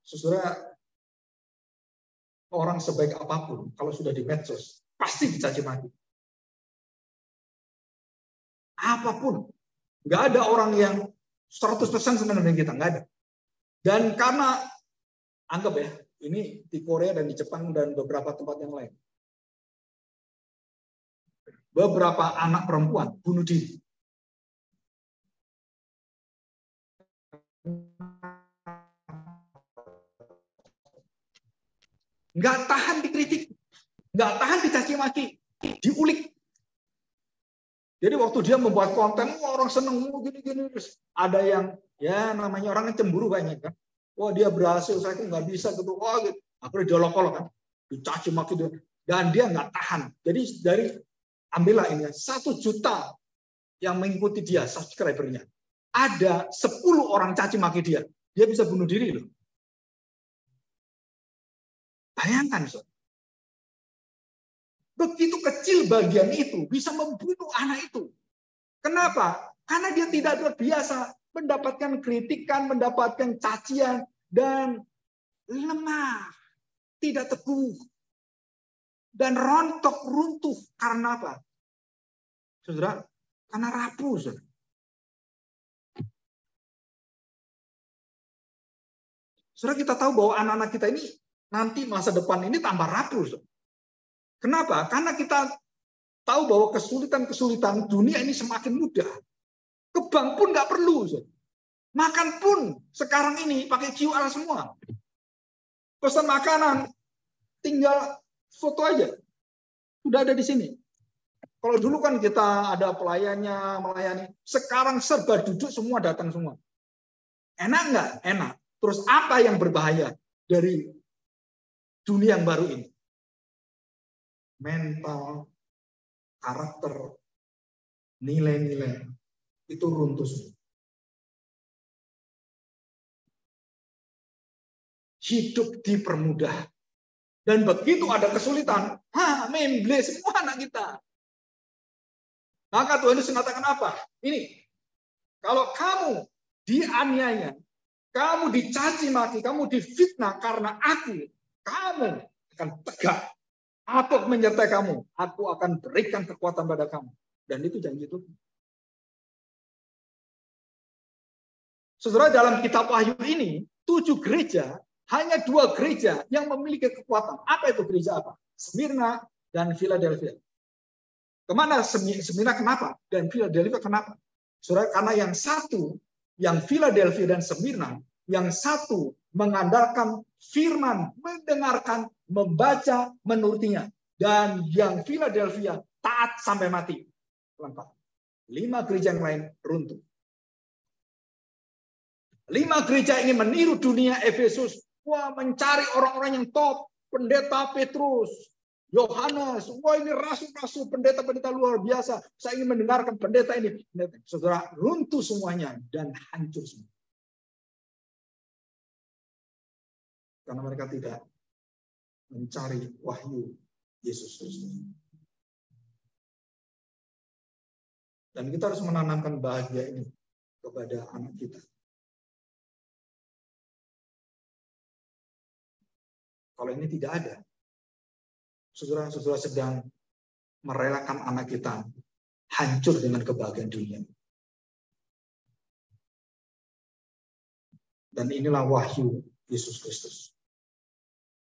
Saudara, orang sebaik apapun, kalau sudah di medsos, pasti dicaci maki. Apapun. Nggak ada orang yang 100% senang dengan kita. Nggak ada. Dan karena, anggap ya, ini di Korea dan di Jepang dan beberapa tempat yang lain. Beberapa anak perempuan bunuh diri. Nggak tahan dikritik. Nggak tahan dicaci maki. Diulik. Jadi waktu dia membuat konten, orang seneng gini-gini, terus ada yang ya namanya orang yang cemburu banyak kan. Wah dia berhasil, saya tuh nggak bisa gitu. Wah gitu. Akhirnya diolok-olok kan, dicaci maki dia, dan dia nggak tahan. Jadi dari ambillah ini 1 juta yang mengikuti dia subscribernya, ada 10 orang caci maki dia bisa bunuh diri loh. Bayangkan, so. Begitu kecil bagian itu bisa membunuh anak itu. Kenapa? Karena dia tidak terbiasa mendapatkan kritikan, mendapatkan cacian, dan lemah, tidak teguh, dan rontok, runtuh. Karena apa? Saudara, karena rapuh. Saudara. Saudara, kita tahu bahwa anak-anak kita ini nanti masa depan ini tambah rapuh. Saudara. Kenapa? Karena kita tahu bahwa kesulitan-kesulitan dunia ini semakin mudah. Ke bank pun nggak perlu. Saudara. Makan pun sekarang ini pakai QR semua. Pesan makanan, tinggal foto aja. Sudah ada di sini. Kalau dulu kan kita ada pelayannya, melayani. Sekarang serba duduk semua, datang semua. Enak nggak? Enak. Terus apa yang berbahaya dari dunia yang baru ini? Mental, karakter, nilai-nilai, itu runtuh. Hidup dipermudah. Dan begitu ada kesulitan, memble semua anak kita. Maka Tuhan Yesus mengatakan apa? Ini, kalau kamu dianiaya, kamu dicaci maki, kamu difitnah karena aku, kamu akan tegak. Aku menyertai kamu, aku akan berikan kekuatan pada kamu. Dan itu janji Tuhan. Saudara, dalam kitab Wahyu ini, 7 gereja, hanya 2 gereja yang memiliki kekuatan. Apa itu gereja apa? Smyrna dan Philadelphia. Kemana Smyrna kenapa? Dan Philadelphia kenapa? Saudara, karena yang satu, yang Philadelphia dan Smyrna, yang satu mengandalkan firman, mendengarkan, membaca, menurutinya. Dan yang Philadelphia taat sampai mati. 5 gereja yang lain runtuh. 5 gereja ini meniru dunia Efesus. Wah, mencari orang-orang yang top. Pendeta Petrus, Yohanes. Wah, ini rasul-rasul, pendeta-pendeta luar biasa. Saya ingin mendengarkan pendeta ini. Saudara, runtuh semuanya dan hancur semua. Karena mereka tidak mencari wahyu Yesus Kristus. Dan kita harus menanamkan bahagia ini kepada anak kita. Kalau ini tidak ada, saudara-saudara sedang merelakan anak kita hancur dengan kebahagiaan dunia. Dan inilah wahyu Yesus Kristus.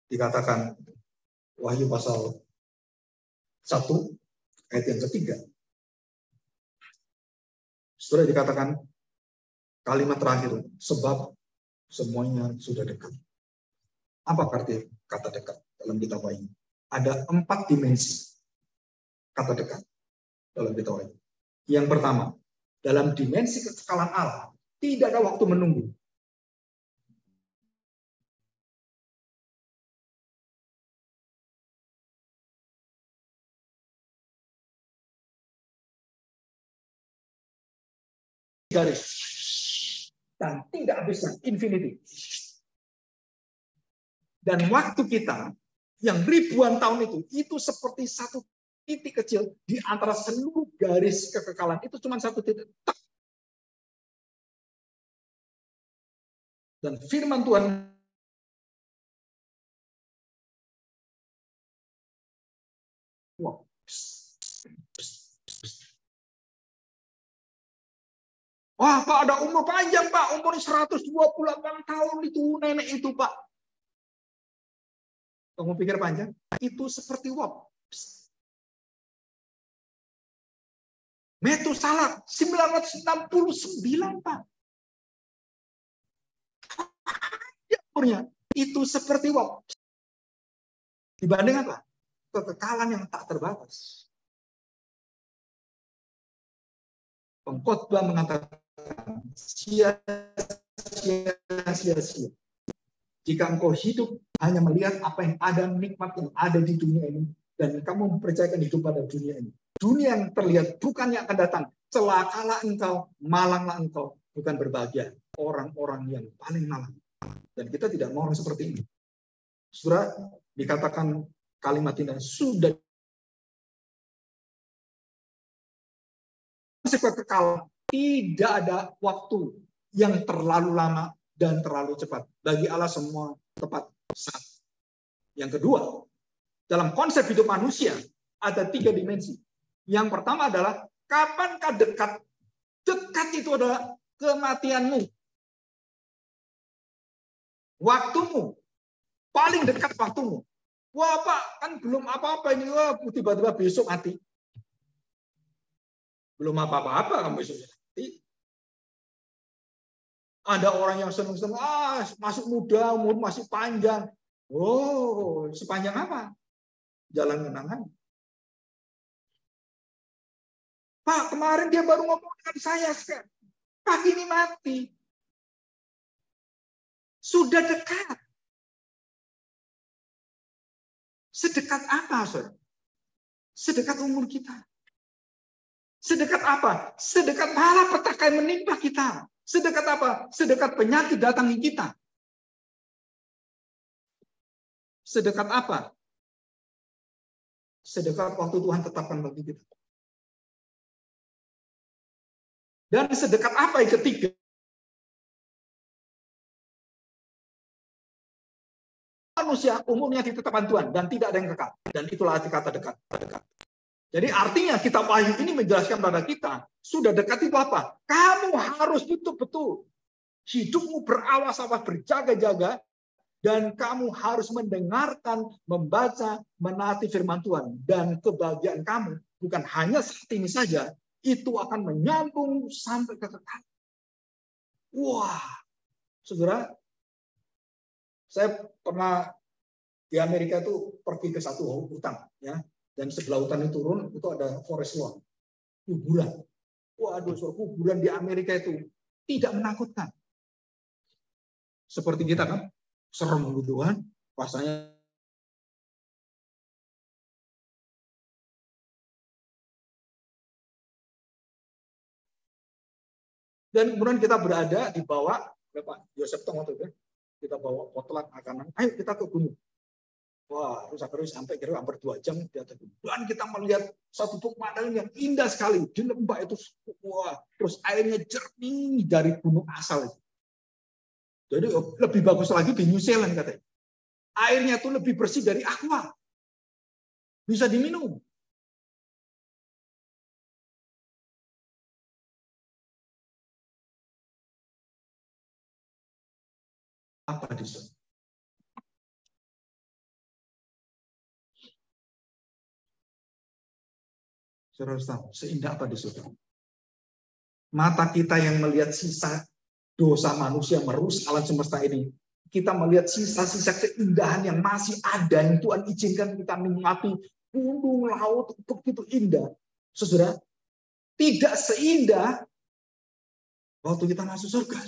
Dikatakan Wahyu pasal 1 ayat yang ketiga. Saudara, dikatakan kalimat terakhir, sebab semuanya sudah dekat. Apa arti kata dekat dalam kitab Wahyu? Ada 4 dimensi kata dekat dalam kitab Wahyu. Yang pertama, dalam dimensi kekekalan Allah, tidak ada waktu menunggu. Garis. Dan tidak habisnya, infinity. Dan waktu kita yang ribuan tahun itu seperti satu titik kecil di antara seluruh garis kekekalan. Itu cuma satu titik. Dan firman Tuhan wow. Wah, Pak, ada umur panjang, Pak. Umur 128 tahun itu nenek itu, Pak. Kamu pikir panjang? Itu seperti wap. Metusalah 969, Pak. Umurnya itu seperti wap. Dibanding apa? Kekekalan yang tak terbatas. Pengkhotbah mengatakan sia-sia. Jika engkau hidup hanya melihat apa yang ada, nikmat yang ada di dunia ini, dan kamu mempercayakan hidup pada dunia ini. Dunia yang terlihat bukan yang akan datang. Celakalah engkau, malanglah engkau, bukan berbahagia. Orang-orang yang paling malang. Dan kita tidak mau orang seperti ini. Saudara, dikatakan kalimat ini sudah kekal, tidak ada waktu yang terlalu lama dan terlalu cepat. Bagi Allah semua tepat saat. Yang kedua, dalam konsep hidup manusia ada 3 dimensi. Yang pertama adalah kapankah dekat? Dekat itu adalah kematianmu. Waktumu. Paling dekat waktumu. Wah Pak, kan belum apa-apa ini. Wah, tiba-tiba besok mati. Belum apa-apa kamu besok mati. Ada orang yang senang-senang, masuk muda, umur masih panjang. Oh, sepanjang apa? Jalan kenangan. Pak, kemarin dia baru ngomong dengan saya, pagi ini mati. Sudah dekat. Sedekat apa, saudara? Sedekat umur kita. Sedekat apa? Sedekat malapetaka yang menimpa kita. Sedekat apa? Sedekat penyakit datangi kita. Sedekat apa? Sedekat waktu Tuhan tetapkan bagi kita. Dan sedekat apa yang ketiga? Manusia umumnya ditetapkan Tuhan dan tidak ada yang kekal. Dan itulah arti kata dekat. Jadi artinya kitab Wahyu ini menjelaskan pada kita, sudah dekat itu apa? Kamu harus betul-betul hidupmu berawas-awas, berjaga-jaga, dan kamu harus mendengarkan, membaca, menaati firman Tuhan. Dan kebahagiaan kamu bukan hanya saat ini saja, itu akan menyambung sampai ke kekal. Wah, saudara, saya pernah di Amerika itu pergi ke satu hutan, ya, dan sebelah hutan itu turun, itu ada forest lawn, kuburan. Waduh, kuburan di Amerika itu tidak menakutkan. Seperti kita kan, serem gitu kan, rasanya. Dan kemudian kita berada di bawah, Pak Yosef Tong waktu itu, kita bawa potlat makanan, ayo kita ke gunung. Wah, terus sampai kira hampir 2 jam di atas gunung. Dan kita melihat satu pemandangan yang indah sekali di lembah itu. Wah, terus airnya jernih dari gunung asal itu. Jadi lebih bagus lagi di New Zealand katanya. Airnya itu lebih bersih dari aqua. Bisa diminum. Apa di sana? Saudara tahu, seindah apa di surga? Mata kita yang melihat sisa dosa manusia merusak alam semesta ini. Kita melihat sisa-sisa keindahan yang masih ada, yang Tuhan izinkan kita menikmati. Gunung, laut, begitu indah. Saudara, tidak seindah waktu kita masuk surga.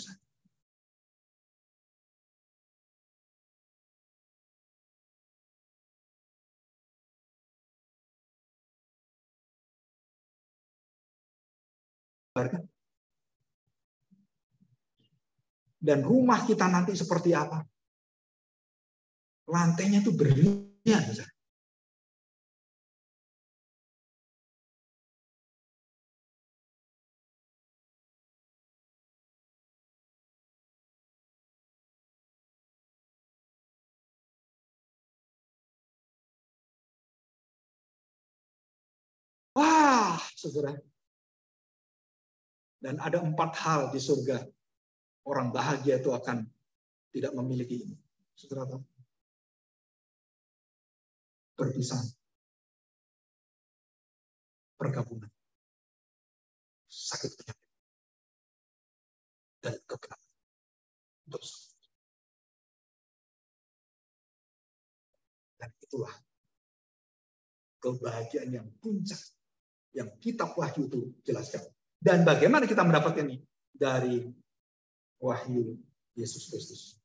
Dan rumah kita nanti seperti apa? Lantainya itu berlian. Wah, saudara. Dan ada 4 hal di surga. Orang bahagia itu akan tidak memiliki ini. Saudara tahu? Perpisahan. Pergabungan. Sakit penyakit. Dan kegagalan. Dan itulah kebahagiaan yang puncak yang kitab Wahyu itu jelaskan. Dan bagaimana kita mendapatkan ini? Dari wahyu Yesus Kristus.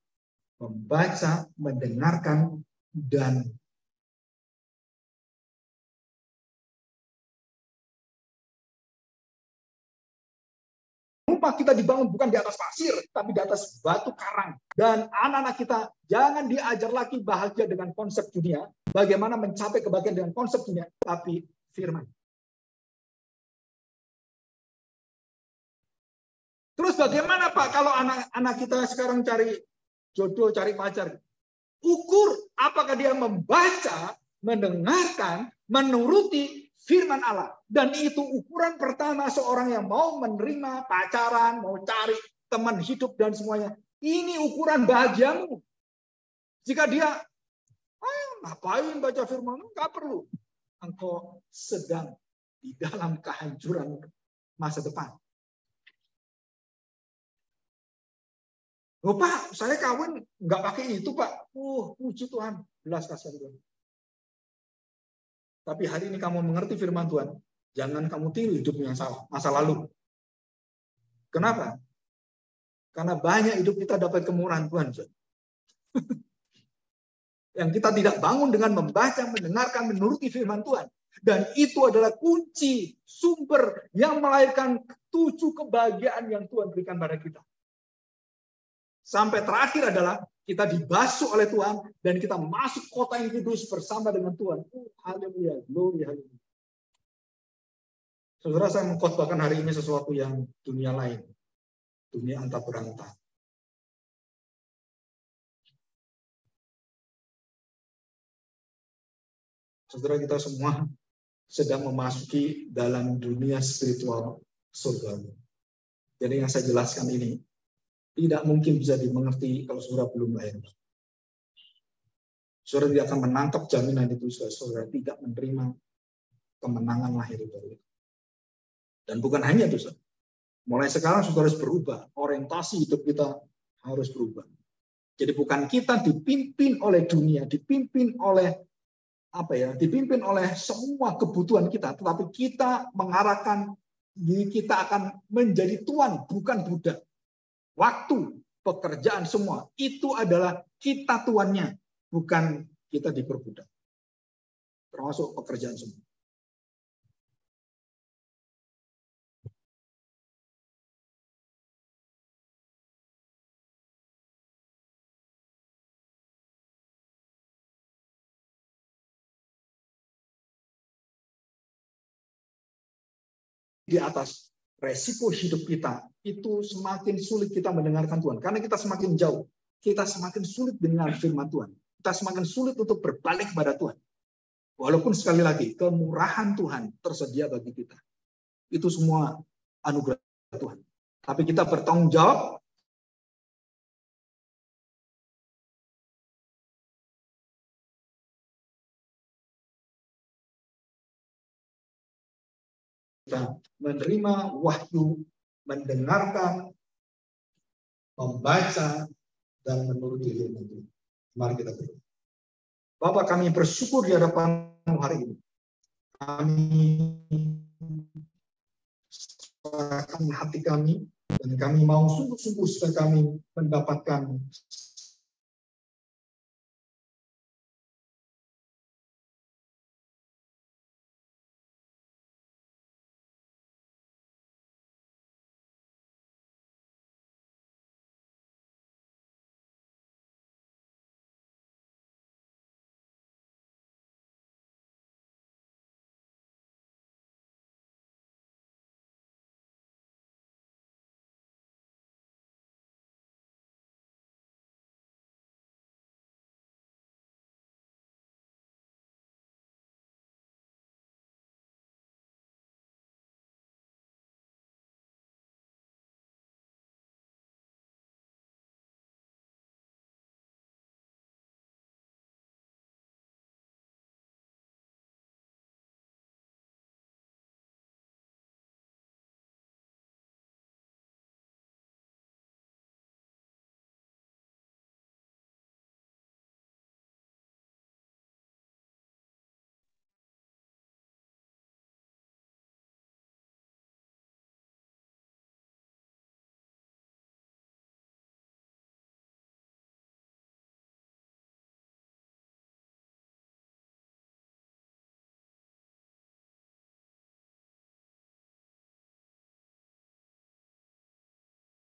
Membaca, mendengarkan, dan rumah kita dibangun bukan di atas pasir, tapi di atas batu karang. Dan anak-anak kita jangan diajar lagi bahagia dengan konsep dunia, bagaimana mencapai kebahagiaan dengan konsep dunia, tapi firman. Terus bagaimana Pak kalau anak-anak kita sekarang cari jodoh, cari pacar? Ukur apakah dia membaca, mendengarkan, menuruti firman Allah. Dan itu ukuran pertama seorang yang mau menerima pacaran, mau cari teman hidup dan semuanya. Ini ukuran bahagiamu. Jika dia, ngapain baca firman? Enggak perlu. Engkau sedang di dalam kehancuran masa depan. Oh Pak, saya kawin nggak pakai itu Pak. Puji Tuhan, belas kasihan Tuhan. Tapi hari ini kamu mengerti firman Tuhan, jangan kamu tiru hidupmu yang salah, masa lalu. Kenapa? Karena banyak hidup kita dapat kemurahan Tuhan. Yang kita tidak bangun dengan membaca, mendengarkan, menuruti firman Tuhan. Dan itu adalah kunci, sumber yang melahirkan 7 kebahagiaan yang Tuhan berikan pada kita. Sampai terakhir adalah kita dibasuh oleh Tuhan dan kita masuk kota yang kudus bersama dengan Tuhan. Haleluya, glory, haleluya. Saudara, saya mengkhotbahkan hari ini sesuatu yang dunia lain. Dunia antah berantah. Saudara, kita semua sedang memasuki dalam dunia spiritual surga. Jadi yang saya jelaskan ini tidak mungkin bisa dimengerti kalau saudara belum lahir. Saudara tidak akan menangkap jaminan itu, saudara tidak menerima kemenangan lahir itu. Dan bukan hanya itu, saudara. Mulai sekarang saudara harus berubah. Orientasi hidup kita harus berubah. Jadi bukan kita dipimpin oleh dunia, dipimpin oleh dipimpin oleh semua kebutuhan kita, tetapi kita mengarahkan diri kita akan menjadi tuan, bukan budak. Waktu, pekerjaan semua, itu adalah kita tuannya, bukan kita diperbudak. Termasuk pekerjaan semua. Di atas resiko hidup kita, itu semakin sulit kita mendengarkan Tuhan. Karena kita semakin jauh, kita semakin sulit dengan firman Tuhan. Kita semakin sulit untuk berbalik kepada Tuhan. Walaupun sekali lagi, kemurahan Tuhan tersedia bagi kita. Itu semua anugerah Tuhan. Tapi kita bertanggung jawab kita menerima wahyu, mendengarkan, membaca, dan menuruti firman Tuhan. Mari kita berdoa. Bapak, kami bersyukur di hadapan-Mu hari ini. Kami serahkan hati kami, dan kami mau sungguh-sungguh supaya kami mendapatkan